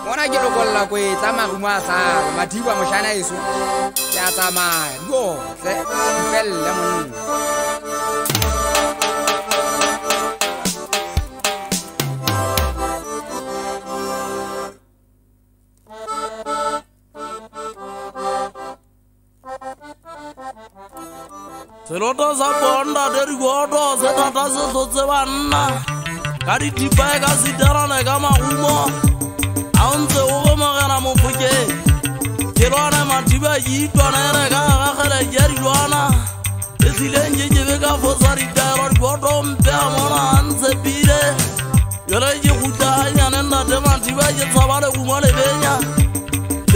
Bona ke lokolla go etsa marumo a sa Madiba moshana eso ya tsamaya go tle felle monna Selota sa bonda deri godo se tata se sotse banna ka ditipa ka sitarana ka marumo a ntse o go magana mo phuke ke lwana Madiba yitwana ere ka gagele ya dilwana e sileng je be ka fosa ditaro godo mpe a mona ntse pile yole je gutanya nna de Madiba je tsabale go mo lebenya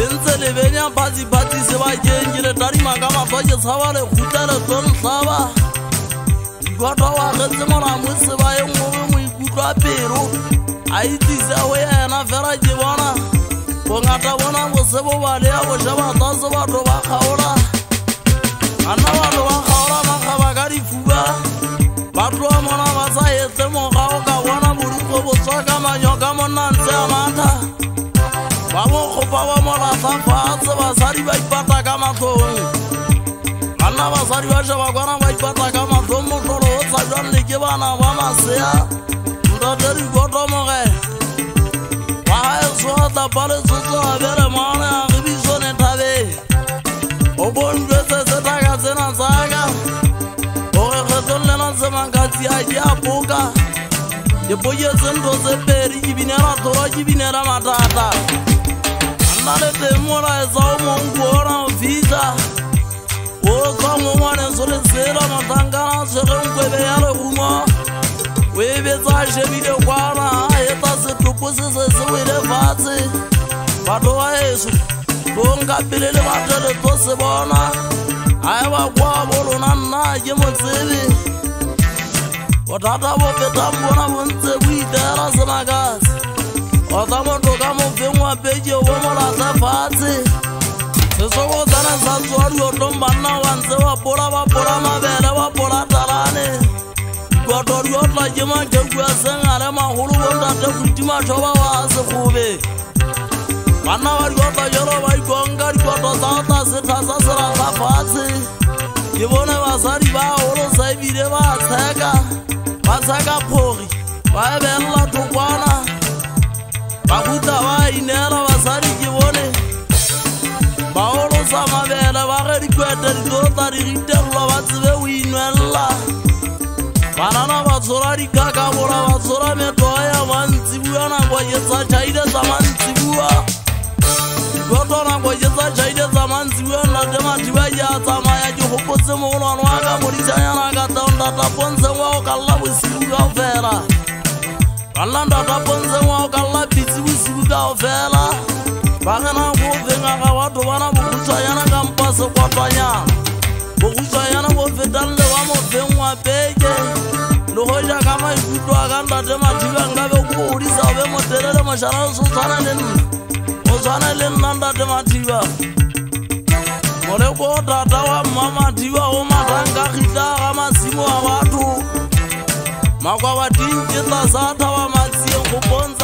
Lenze lebenya pati se ba jengile tari magama faje tsabale khutale ton hlaba Godo wa getse mona mose ba engwe mo ikutwa pero a itse we yana fera je bona go ngata bona mo sebo ba le a go shaba tsa ba do ba khaola ana ba do ba khaola ma khaba ka difuba ba tlo mona ba sa etse mo ga o ka bona buruko bo tsaka manyoka mona ntse amata ba mo khopa ba mo la fafatse ba sari ba ipata ka matlong ana ba sari ba shaba gona ba ipata ka matlong mo tlolo o tsa jwanne ke bana ba masea ndaderi godo mo ge wa eso ta pale tsotso a bere mana a biso ne tabe o bonwe se ta ka tsena tsaka o ge kgetholle na tsema ka tsia ya boka ye boye tsendo se peri ibinela toro ibinela matata Nale te mora eza o mongora visa O ka mo mane sole sela matangana sere nkwebe ya le uma Webe tsa shebile kwana eta se tupu se wele fatse Bato wa Yesu Bonga pele le batele to se bona Ae wa kwa bolo na nna ke motsebe O tata bo peta mbona bontse buitera se magasi O ta moto ka mo fengwa peje o mo la sa fatse Se so go tsana sa tswari o tombanna wa ntse wa pola mabele wa pola talane Godo yo tla je ma ke kwa sengale maholo bo ntate kutima thoba wa se khobe Bana wa godo yoro ba ikonga godo sa ta se thasa sera sa fatse Ke bone basadi ba holo sa ibile ba tsaka phori ba bella tukwana Baguta ba inela basadi ke bone ba olo sa mabele ba ge dikwete di tota di ritelwa ba tsebe o inwella banana ba tsora di kaka bola ba tsora metoa ya mantsibua nako etsa chaide tsa mantsibua goto nako etsa chaide tsa mantsibua nna de Madiba ya tsamaya ke hopotse mogolwana wa ka moditsanyana ka taonda taponse wa o ka lla bosibu ka ofela Kalanda taponse wa o ka lla pitsi bosibu ka ofela ba gena go venga ga batho bana bokhutshwanyana ka mpa sekwatwanyana bokhutshwanyana bo fetalle wa mofengwa peke le go ja ka maikutlo a ka ntate Madiba nkabe go godisa o be motelele mošara o tshwana le nna ntate Madiba moleko tata wa mma Madiba o matanka khita ga masimo a batho makwa ba dinke tla sa thaba matsieng go bontsha